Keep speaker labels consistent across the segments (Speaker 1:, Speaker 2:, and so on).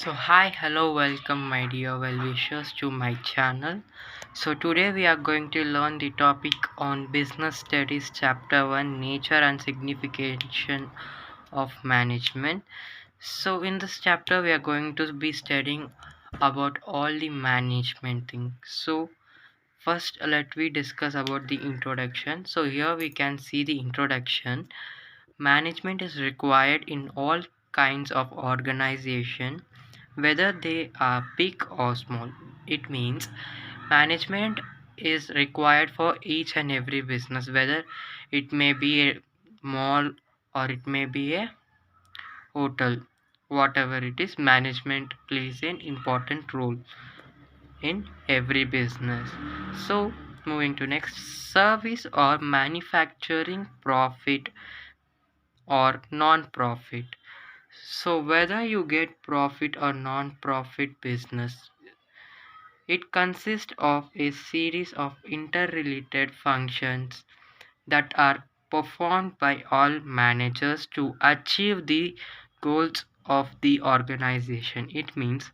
Speaker 1: Hi, hello, welcome, my dear well wishers, to my channel. Today we are going to learn the topic on Business Studies, Chapter 1, Nature and Signification of Management. In this chapter, we are going to be studying about all the management things. First, let we discuss about the introduction. Here we can see the introduction. Management is required in all kinds of organization, whether they are big or small. It means management is required for each and every business, whether it may be a mall or it may be a hotel. Whatever it is, management plays an important role in every business. So, moving to next, service or manufacturing, profit or non-profit. Whether you get profit or non-profit business, it consists of a series of interrelated functions that are performed by all managers to achieve the goals of the organization. It means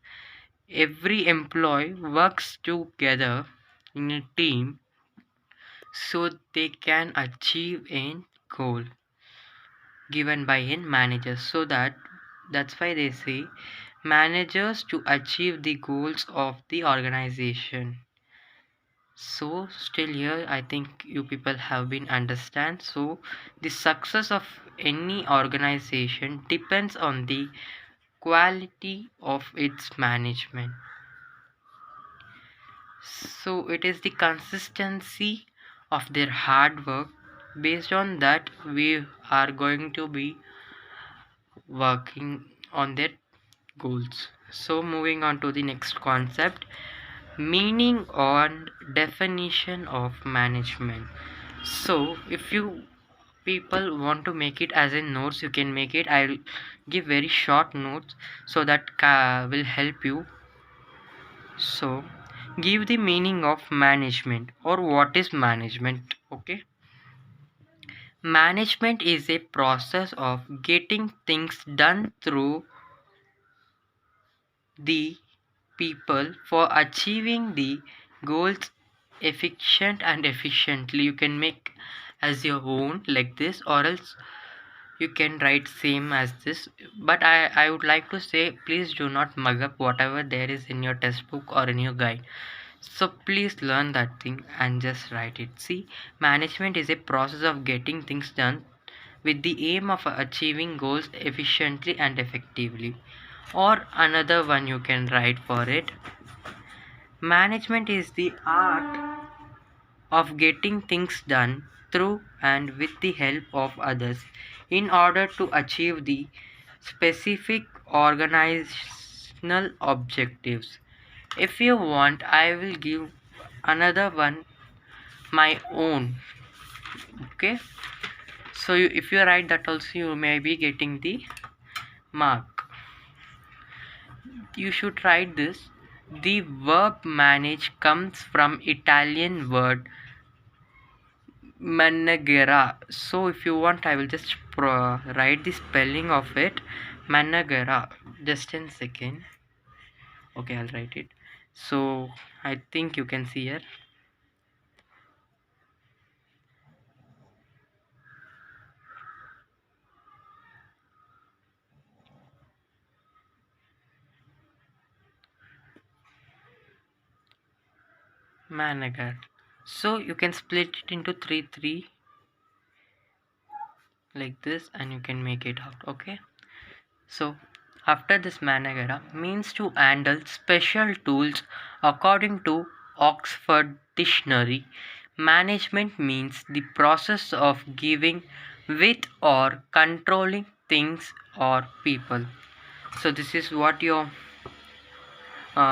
Speaker 1: every employee works together in a team so they can achieve a goal given by a manager. That's why they say managers to achieve the goals of the organization. Still here, I think you people have been understand. The success of any organization depends on the quality of its management. It is the consistency of their hard work. Based on that, we are going to be working on their goals. Moving on to the next concept, meaning and definition of management. If you people want to make it as in notes, you can make it. I'll give very short notes so that will help you. So, give the meaning of management or what is management. Okay, management is a process of getting things done through the people for achieving the goals efficient and efficiently. You can make as your own like this, or else you can write same as this, but I would like to say, please do not mug up whatever there is in your textbook or in your guide. Please learn that thing and just write it. See, management is a process of getting things done with the aim of achieving goals efficiently and effectively. Or another one you can write for it, management is the art of getting things done through and with the help of others in order to achieve the specific organizational objectives. If you want, I will give another one, my own. Okay, if you write that also, you may be getting the mark. You should write this. The verb manage comes from Italian word managera. If you want, I will just write the spelling of it. Managera. Just in second. Okay, I'll write it. I think you can see here. Manager. You can split it into three like this, and you can make it out. Okay. So after this, managera means to handle special tools according to Oxford Dictionary. Management means the process of giving with or controlling things or people. This is what your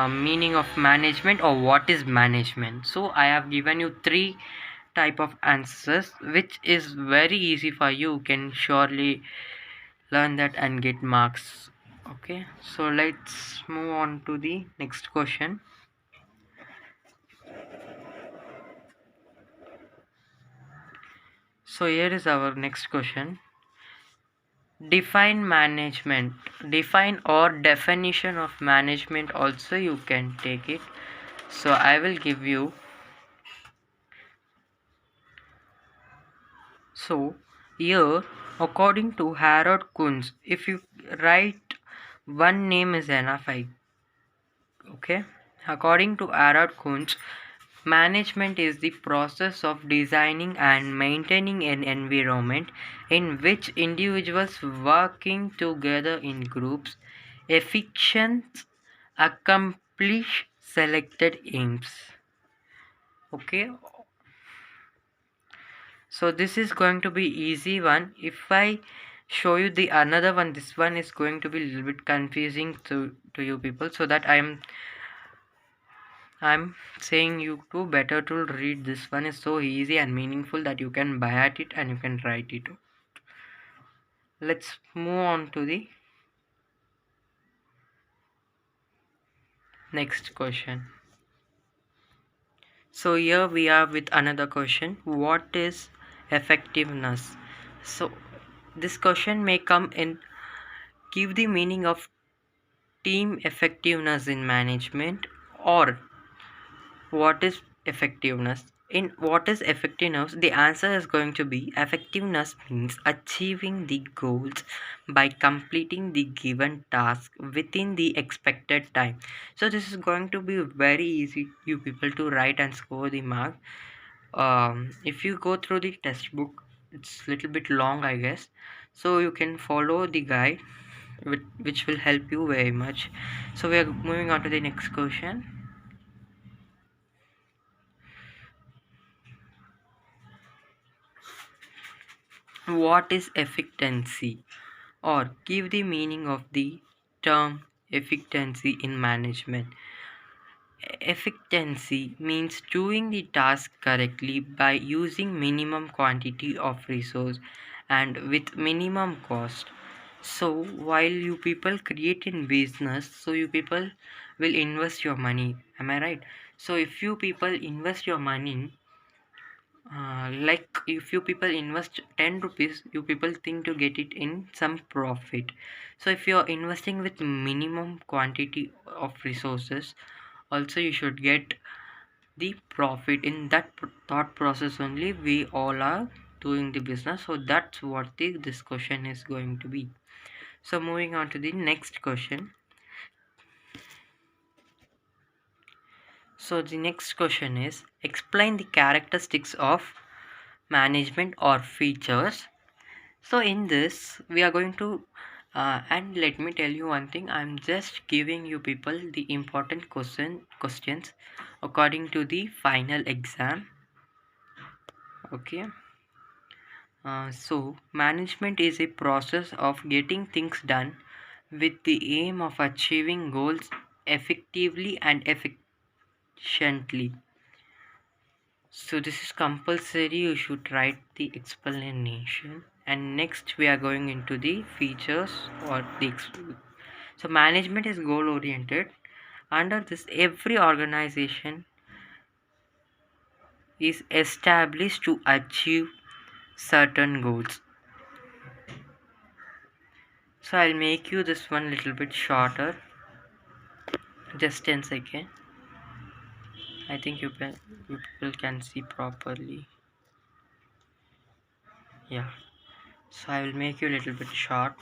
Speaker 1: meaning of management, or what is management. I have given you three type of answers, which is very easy for you. You can surely learn that and get marks. Okay, let's move on to the next question. Here is our next question. Define management. Define or definition of management also you can take it. So I will give you. So here, according to Harold Kunz, if you write one name is enough, okay. According to Harold Kunz, management is the process of designing and maintaining an environment in which individuals working together in groups efficient accomplish selected aims. Okay, so this is going to be easy one. If I show you the another one, this one is going to be a little bit confusing to you people, so that I'm saying you to better to read. This one is so easy and meaningful that you can buy at it and you can write it. Let's move on to the next question. So here we are with another question. What is effectiveness? So this question may come in give the meaning of team effectiveness in management, or what is effectiveness. In what is effectiveness, the answer is going to be effectiveness means achieving the goals by completing the given task within the expected time. So this is going to be very easy you people to write and score the mark. If you go through the test book, it's little bit long I guess, so you can follow the guide which will help you very much. So we are moving on to the next question. What is efficiency, or give the meaning of the term efficiency in management. Efficiency means doing the task correctly by using minimum quantity of resource and with minimum cost. So while you people create in business, so you people will invest your money, am I right? So if you people invest your money, like if you people invest 10 rupees, you people think to get it in some profit. So if you're investing with minimum quantity of resources, also you should get the profit. In that thought process only we all are doing the business. So that's what this question is going to be. So moving on to the next question. So the next question is, explain the characteristics of management or features. So in this we are going to and let me tell you one thing, I'm just giving you people the important questions according to the final exam. Okay. So management is a process of getting things done with the aim of achieving goals effectively and efficiently. So this is compulsory, you should write the explanation. And next we are going into the features or the so management is goal oriented. Under this, every organization is established to achieve certain goals. So I'll make you this one little bit shorter. Just 10 seconds. I think you people can see properly. Yeah. So I will make you a little bit short.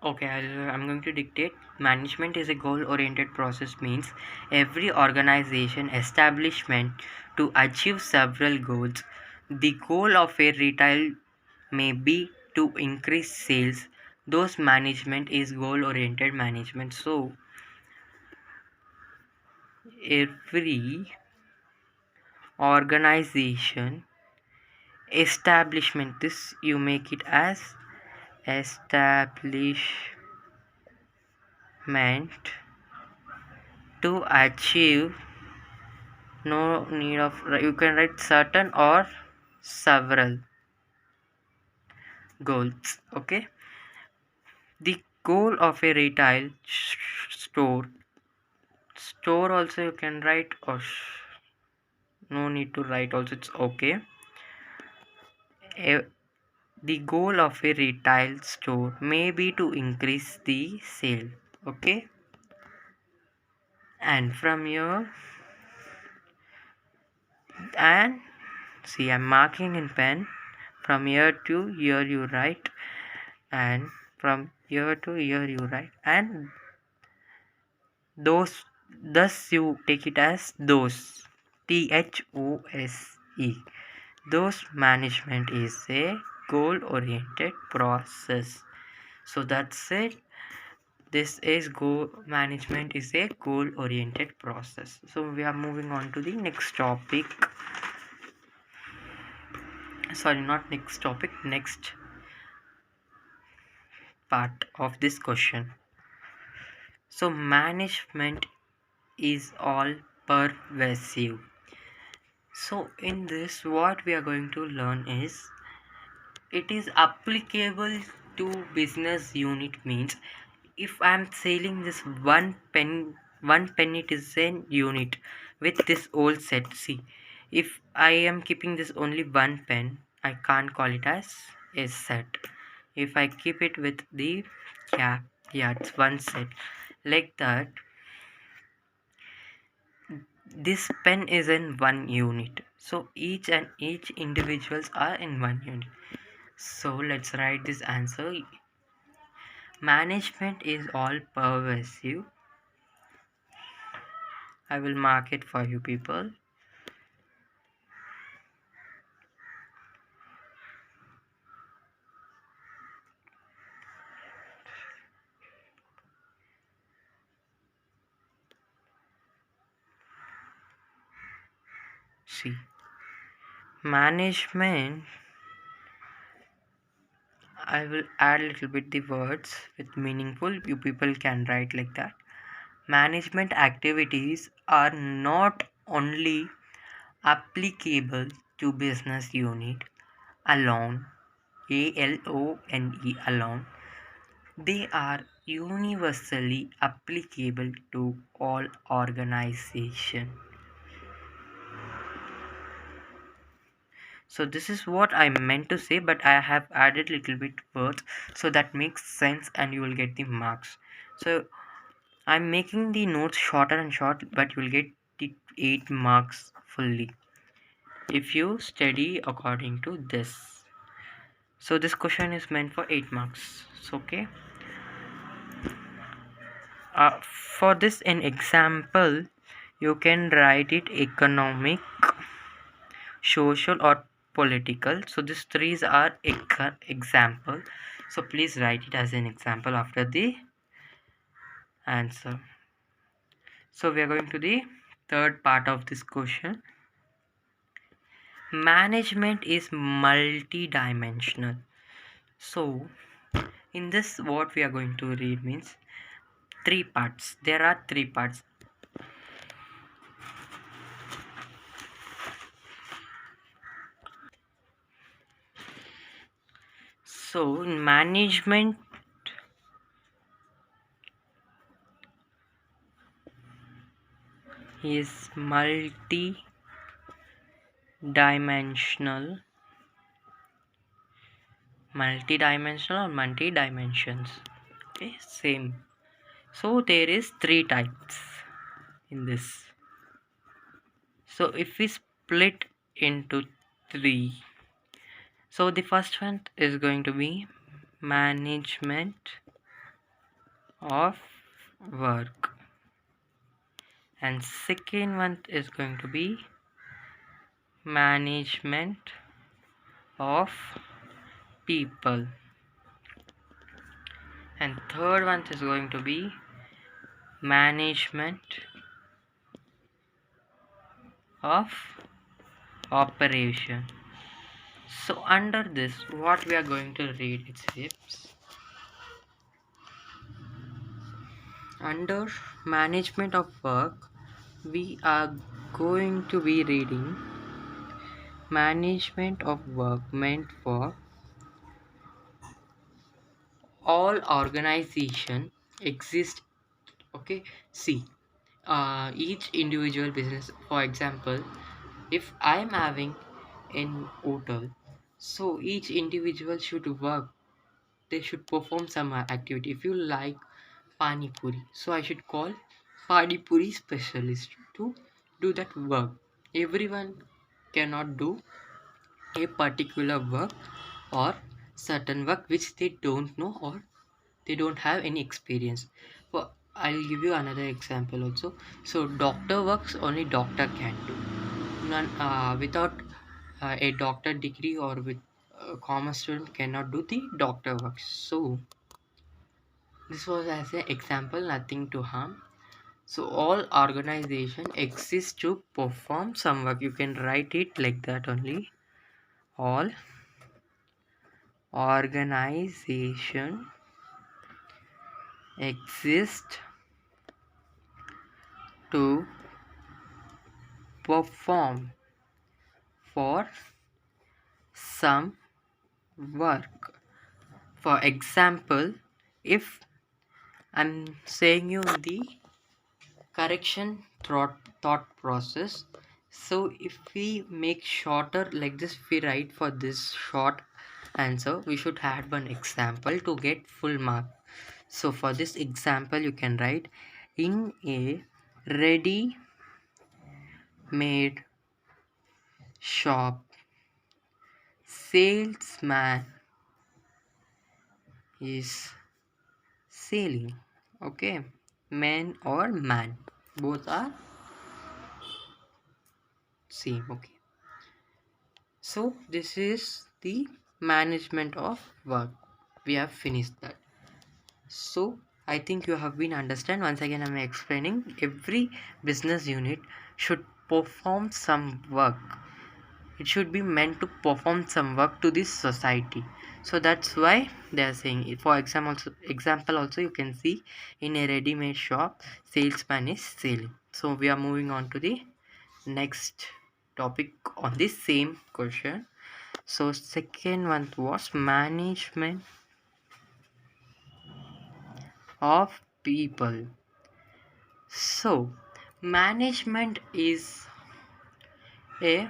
Speaker 1: Okay, I'm going to dictate. Management is a goal-oriented process, means every organization establishment to achieve several goals. The goal of a retail may be to increase sales. Those management is goal-oriented management. So every organization establishment, this you make it as establishment to achieve, no need of, you can write certain or several goals. Okay, the goal of a retail store also you can write, or no need to write also, it's okay. The goal of a retail store may be to increase the sale. Okay, and from here, and see, I'm marking in pen. From here to here you write, and from here to here you write, and those, thus you take it as those, those. Those management is a goal oriented process. So that's it. This is goal management is a goal oriented process. So we are moving on to the next topic. Sorry, not next topic, next part of this question. So management is all pervasive. So in this, what we are going to learn is it is applicable to business unit. Means if I'm selling this one pen, it is an unit with this whole set. See, if I am keeping this only one pen, I can't call it as a set. If I keep it with the cap, yeah, it's one set. Like that, this pen is in one unit, so each individuals are in one unit. So let's write this answer. Management is all pervasive. I will mark it for you people. See, management, I will add a little bit the words with meaningful. You people can write like that. Management activities are not only applicable to business unit alone, alone, alone, they are universally applicable to all organization. So this is what I meant to say, but I have added little bit words so that makes sense and you will get the marks. So I'm making the notes shorter and short, but you will get the 8 marks fully if you study according to this. So this question is meant for 8 marks. So okay. For this an example, you can write it economic, social or political. So these three are example. So please write it as an example after the answer. So we are going to the third part of this question. Management is multi-dimensional. So in this, what we are going to read means three parts. There are three parts. So management is multi-dimensional or multi dimensions. Okay, same. So there is three types in this. So if we split into three, so the first one is going to be management of work, and second one is going to be management of people, and third one is going to be management of operation. So under this, what we are going to read, it says under management of work, we are going to be reading management of work meant for all organization exist. Okay, see, each individual business. For example, if I am having an hotel, So each individual should work, they should perform some activity. If you like pani puri, so I should call pani puri specialist to do that work. Everyone cannot do a particular work or certain work which they don't know or they don't have any experience. So I'll give you another example also. So doctor works only doctor can do. None without a doctor degree or with a common student cannot do the doctor work. So this was as an example, nothing to harm. So all organization exists to perform some work. You can write it like that only. All organization exist to perform for some work. For example, if I'm saying you the correction thought process, so if we make shorter like this, we write for this short answer, we should add one example to get full mark. So for this example you can write, in a ready made shop, salesman is selling. Okay, man or man, both are same. Okay, so this is the management of work. We have finished that. So I think you have been understand. Once again I'm explaining, every business unit should perform some work. It should be meant to perform some work to this society. So that's why they are saying it. For example also you can see, in a ready-made shop, salesman is selling. So we are moving on to the next topic on this same question. So second one was management of people. So management is a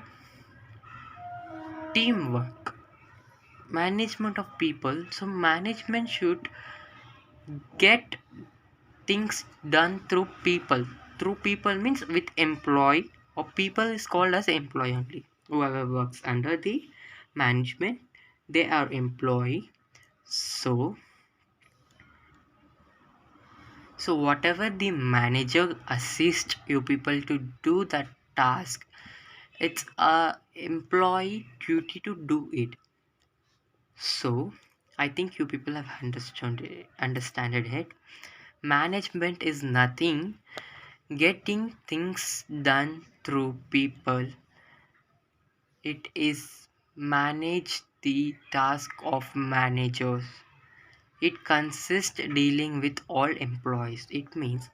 Speaker 1: teamwork. Management of people. So management should get things done through people. Through people means with employee, or people is called as employee only. Whoever works under the management, they are employee. So whatever the manager assists you people to do that task, it's a employee duty to do it. So I think you people have understood it. Management is nothing, getting things done through people. It is manage the task of managers. It consists dealing with all employees. It means,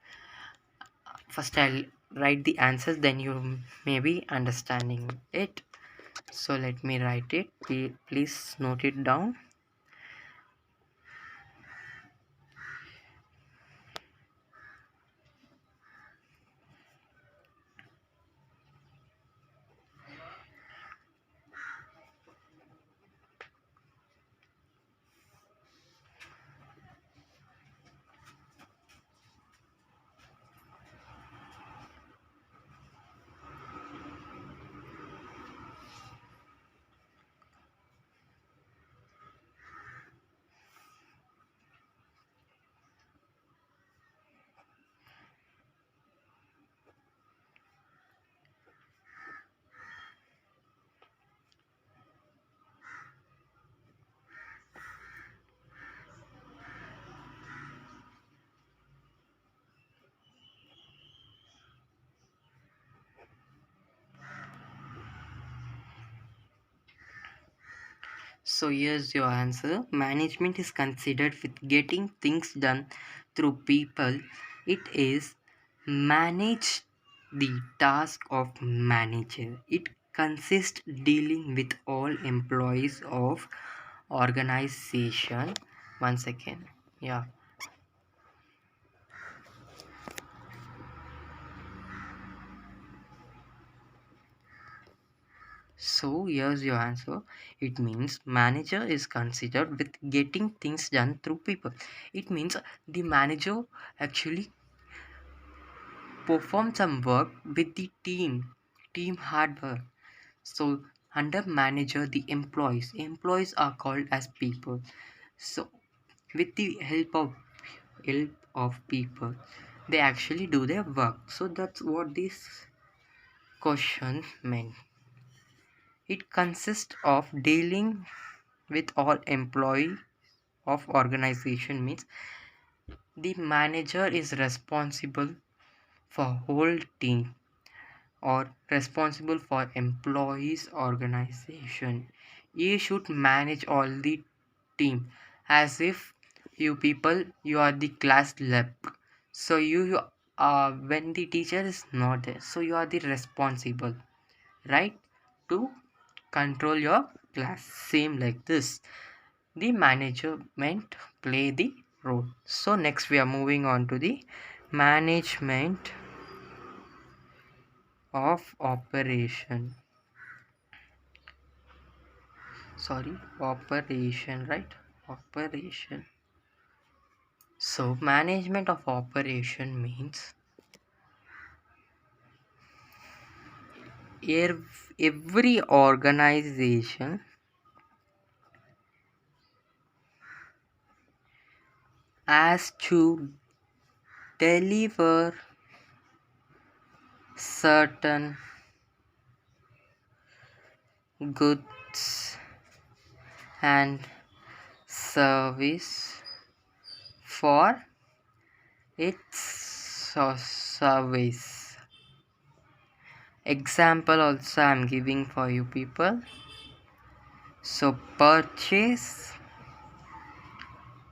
Speaker 1: first I'll write the answers, then you may be understanding it. So let me write it. Please note it down. So here's your answer. Management is considered with getting things done through people. It is manage the task of manager. It consists dealing with all employees of organization. One second. Yeah. So here's your answer. It means manager is considered with getting things done through people. It means the manager actually perform some work with the team hard work. So under manager, the employees are called as people. So with the help of people, they actually do their work. So that's what this question meant. It consists of dealing with all employee of organization, means the manager is responsible for whole team or responsible for employees organization. You should manage all the team as if you are the class lab. So you when the teacher is not there, so you are the responsible, right, to control your class. Same like this, the management play the role. So next we are moving on to the management of operation. Sorry, operation, right? Operation. So management of operation means every organization has to deliver certain goods and service for its service. Example also I'm giving for you people. So purchase,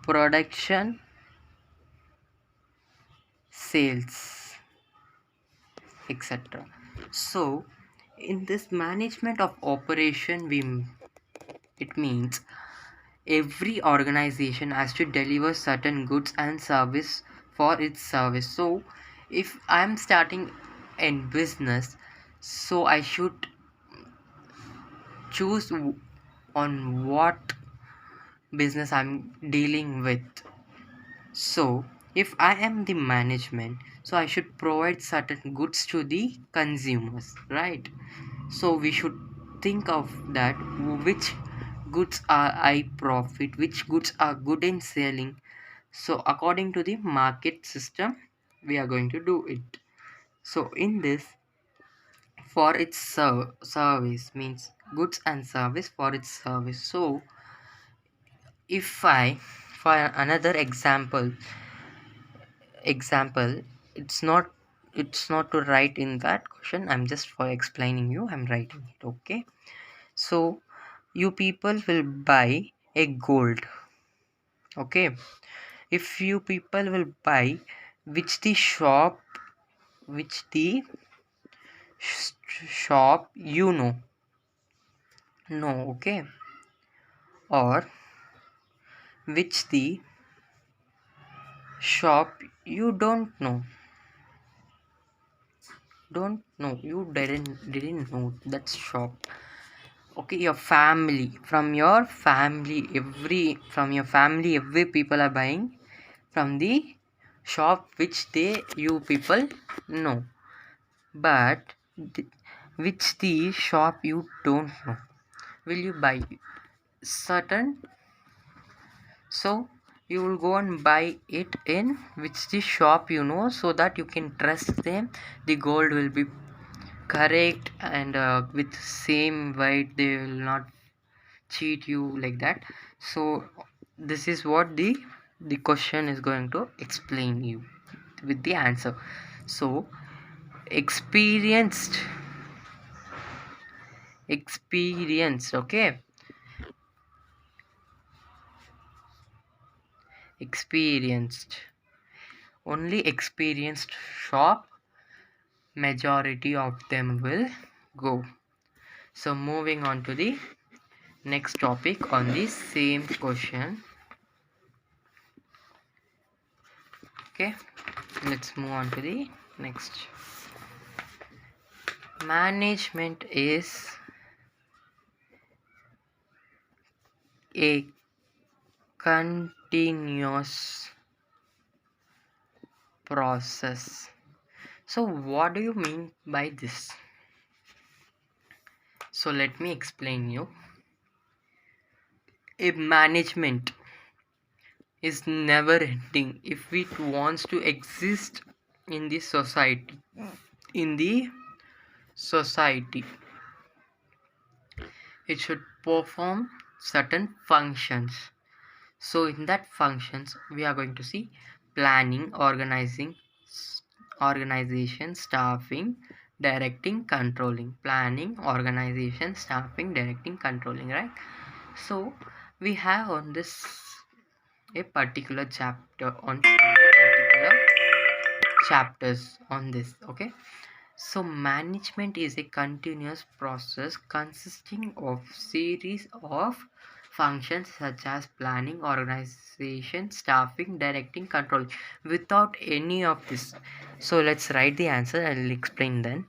Speaker 1: production, sales, etc. So in this management of operation, it means every organization has to deliver certain goods and service for its service. So if I'm starting in business, so I should choose on what business I'm dealing with. So if I am the management, so I should provide certain goods to the consumers, right? So we should think of that, which goods are I profit, which goods are good in selling. So according to the market system, we are going to do it. So in this, for its service means goods and service for its service. So if I, for another example, it's not to write in that question, I'm just for explaining you, I'm writing it, okay? So you people will buy a gold, okay? If you people will buy, which the shop, which the shop you know, no, okay, or which the shop you don't know, you didn't know that shop. Okay, your family, every people are buying from the shop which you people know. But which the shop you don't know, will you buy certain? So you will go and buy it in which the shop you know, so that you can trust them, the gold will be correct, and with same weight, they will not cheat you like that. So this is what the question is going to explain you with the answer. So experienced, okay, experienced, only experienced shop, majority of them will go. So moving on to the next topic on the same question. Okay, let's move on to the next. Management is a continuous process. So what do you mean by this? So let me explain you. A management is never ending if it wants to exist in the society. In the society, it should perform certain functions. So in that functions, we are going to see planning, organization, staffing, directing, controlling. Planning, organization, staffing, directing, controlling, right? So we have on this a particular chapter on particular chapters on this. Okay, so management is a continuous process consisting of series of functions such as planning, organization, staffing, directing, control. Without any of this, so let's write the answer. I'll explain then.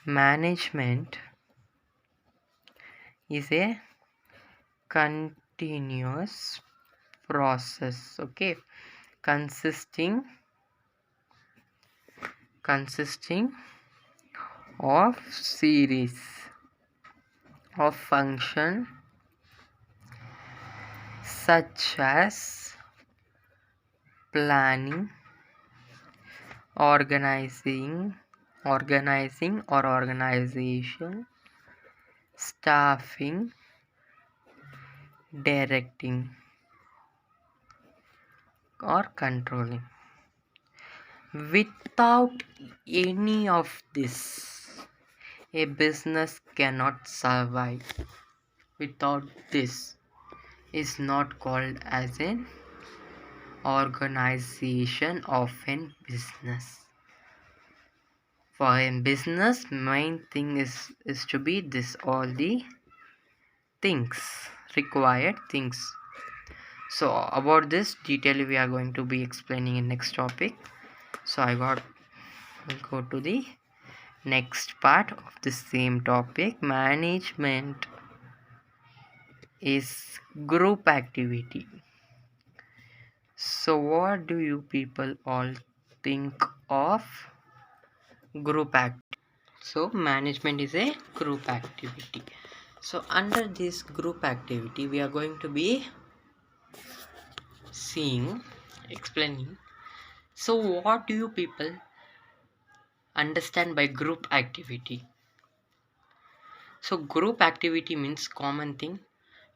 Speaker 1: Management is a continuous process, okay, consisting of series of function such as planning, organizing or organization, staffing, directing or controlling. Without any of this, a business cannot survive. Without this, is not called as an organization of a business. For a business, main thing is to be this all the things, required things. So about this detail we are going to be explaining in next topic. So we'll go to the next part of the same topic. Management is group activity. So what do you people all think of group activity? So management is a group activity. So under this group activity we are going to be explaining. So what do you people understand by group activity? So group activity means common thing.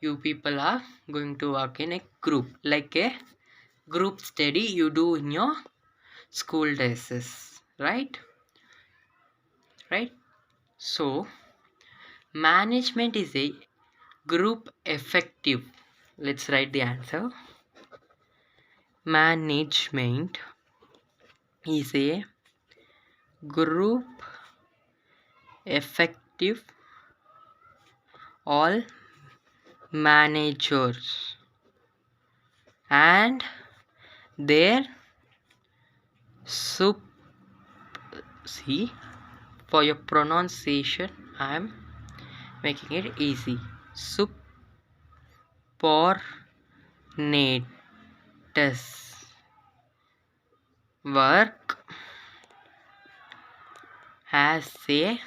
Speaker 1: You people are going to work in a group, like a group study you do in your school days, right? So management is a group effective. Let's write the answer. Management is a group effective. All managers and their sub see, for your pronunciation I am making it easy. Subordinates work as a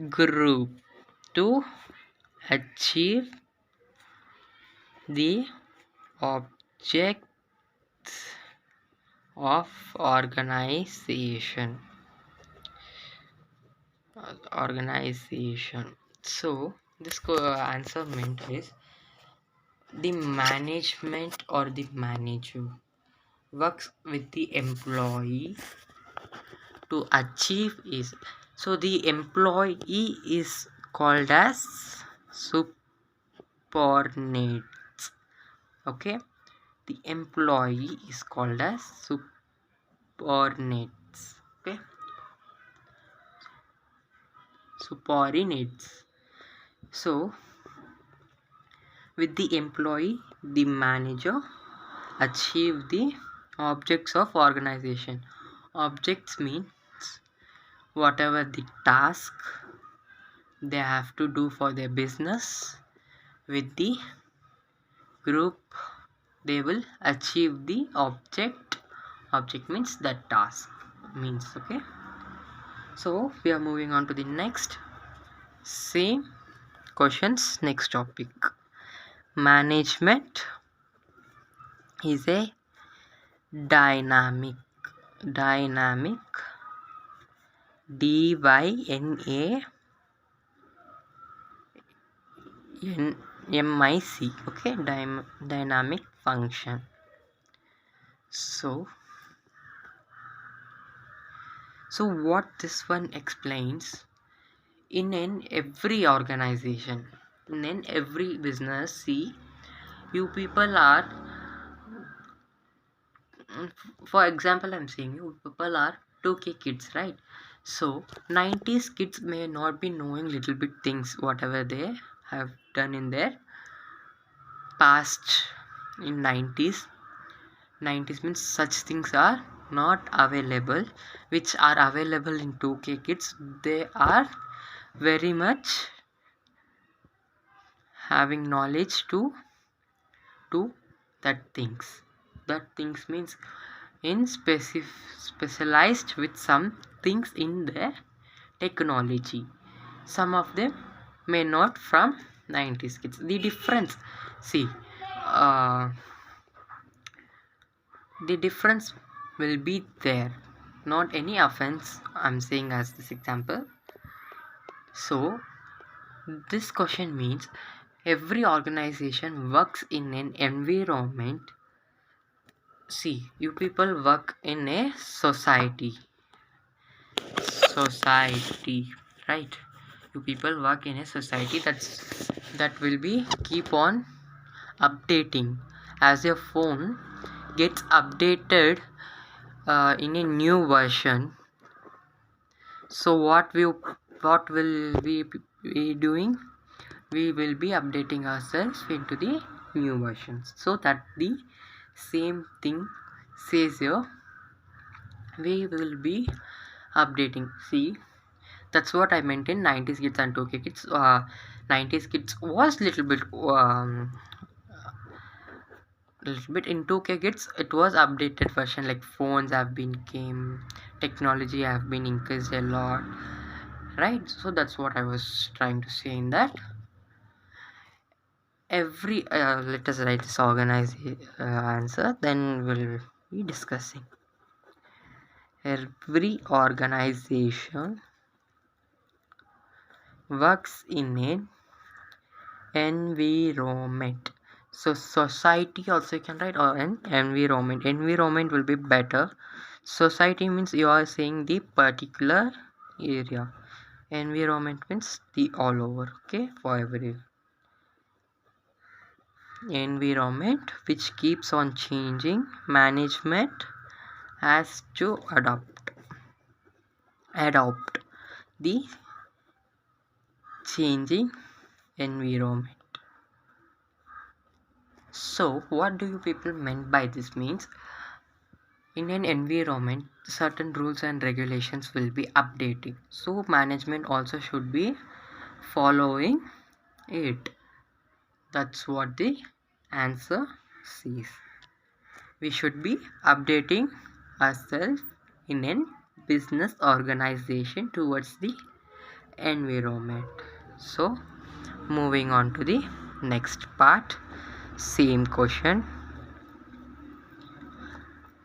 Speaker 1: group to achieve the objects of organization. So this answer meant is the management or the manager works with the employee to achieve is. So the employee is called as subordinates. Okay, the employee is called as subordinates. Okay, subordinates. So with the employee, the manager achieve the objects of organization. Objects means whatever the task they have to do for their business, with the group, they will achieve the object means that task means. Okay, so we are moving on to the next same questions. Next topic, management is a dynamic dynamic dynamic, okay, dynamic function. So what this one explains, in an every organization, in an every business, see, you people are, for example, I'm saying you people are 2k kids, right? So 90s kids may not be knowing little bit things whatever they have done in their past. In 90s means such things are not available, which are available in 2k kids. They are very much having knowledge to that things means in specialized with some things in the technology. Some of them may not from 90s kids. The difference, see, uh, the difference will be there. Not any offense, I'm saying as this example. So this question means every organization works in an environment. See, you people work in a society, right? You people work in a society that will be keep on updating. As your phone gets updated in a new version, so what will we be doing? We will be updating ourselves into the new versions. So that the same thing says here, we will be updating. See, that's what I meant in 90s kids and 2k kids. 90s kids was little bit in 2k kids, it was updated version, like phones have been came, technology have been increased a lot, right? So that's what I was trying to say in that. Every let us write this organized answer, then we'll be discussing. Every organization works in an environment. So society also you can write, or an environment will be better. Society means you are saying the particular area, environment means the all over, okay, for every environment which keeps on changing. Management has to adopt the changing environment. So what do you people meant by this means, in an environment certain rules and regulations will be updating, so management also should be following it. That's what the answer says. We should be updating ourselves in a business organization towards the environment. So moving on to the next part, same question.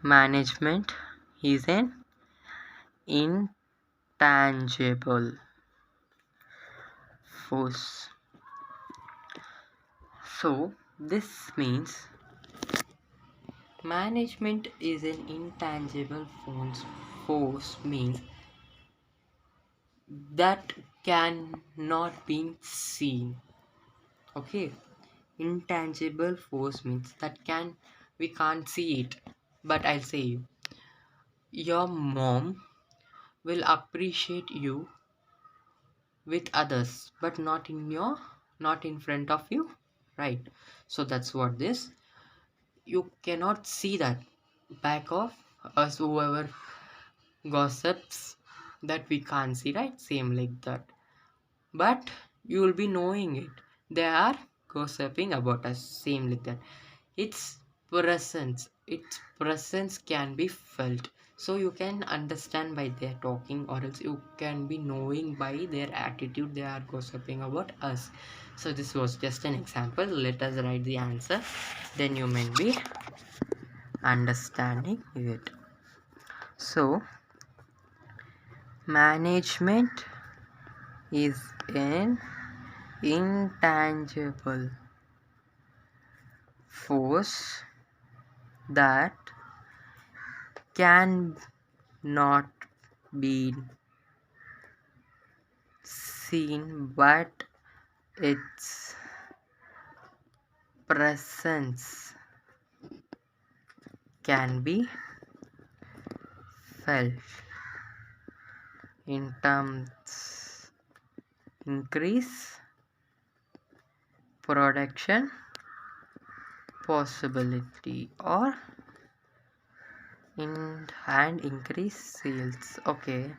Speaker 1: Management is an intangible force. So this means management is an intangible force means that cannot be seen. Okay, intangible force means that we can't see it. But I'll say you, your mom will appreciate you with others, but not in front of you, right? So that's what this, you cannot see that back of us, whoever gossips, that we can't see, right? Same like that, but you will be knowing it. They are gossiping about us, same like that. Its presence can be felt, so you can understand by their talking, or else you can be knowing by their attitude they are gossiping about us. So this was just an example. Let us write the answer, then you may be understanding it. So management is an intangible force that can not be seen, but its presence can be felt in terms increase production possibility or in and increase sales. Okay,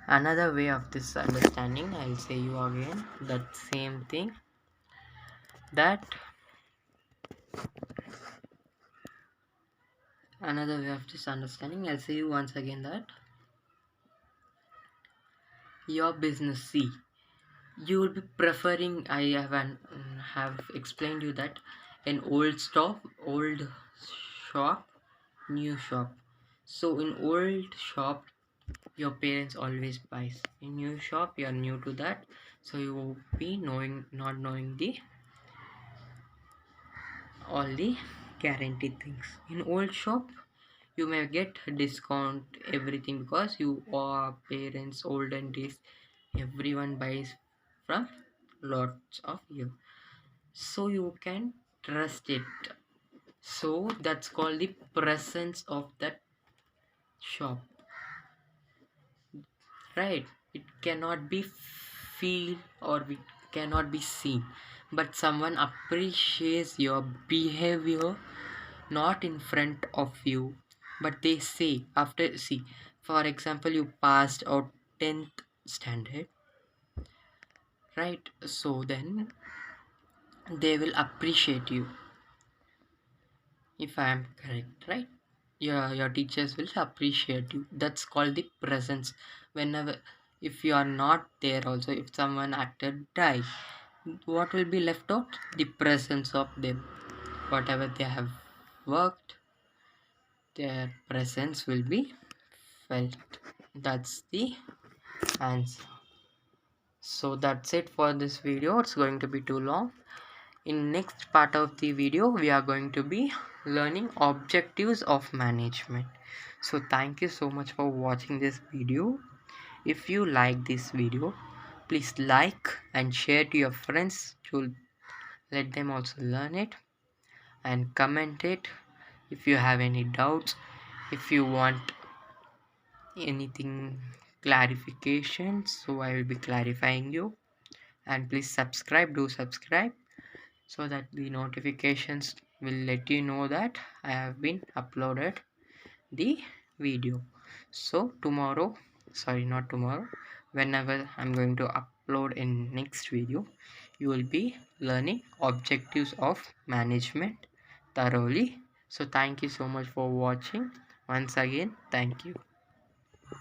Speaker 1: another way of this understanding, I'll say you again that same thing, that another way of this understanding, I'll say you once again that your business, see, you will be preferring, have explained you that an old shop, new shop. So in old shop your parents always buys, in new shop you are new to that, so you will be not knowing the all the guaranteed things. In old shop you may get discount everything, because you are parents olden days, everyone buys from lots of you, so you can trust it. So that's called the presence of that shop, right? It cannot be feel or it cannot be seen, but someone appreciates your behavior, not in front of you, but they say after, see, for example, you passed out 10th standard, right? So then they will appreciate you, if I am correct, right? Your teachers will appreciate you. That's called the presence. Whenever, if you are not there also, if someone acted die, what will be left out? The presence of them. Whatever they have worked, their presence will be felt. That's the answer. So that's it for this video. It's going to be too long. In next part of the video we are going to be learning objectives of management. So thank you so much for watching this video. If you like this video, please like and share to your friends to let them also learn it, and comment it if you have any doubts, if you want anything clarification, so I will be clarifying you. And please do subscribe, so that the notifications will let you know that I have been uploaded the video. So tomorrow, sorry, not tomorrow, whenever I'm going to upload in next video, you will be learning objectives of management thoroughly. So thank you so much for watching. Once again, thank you.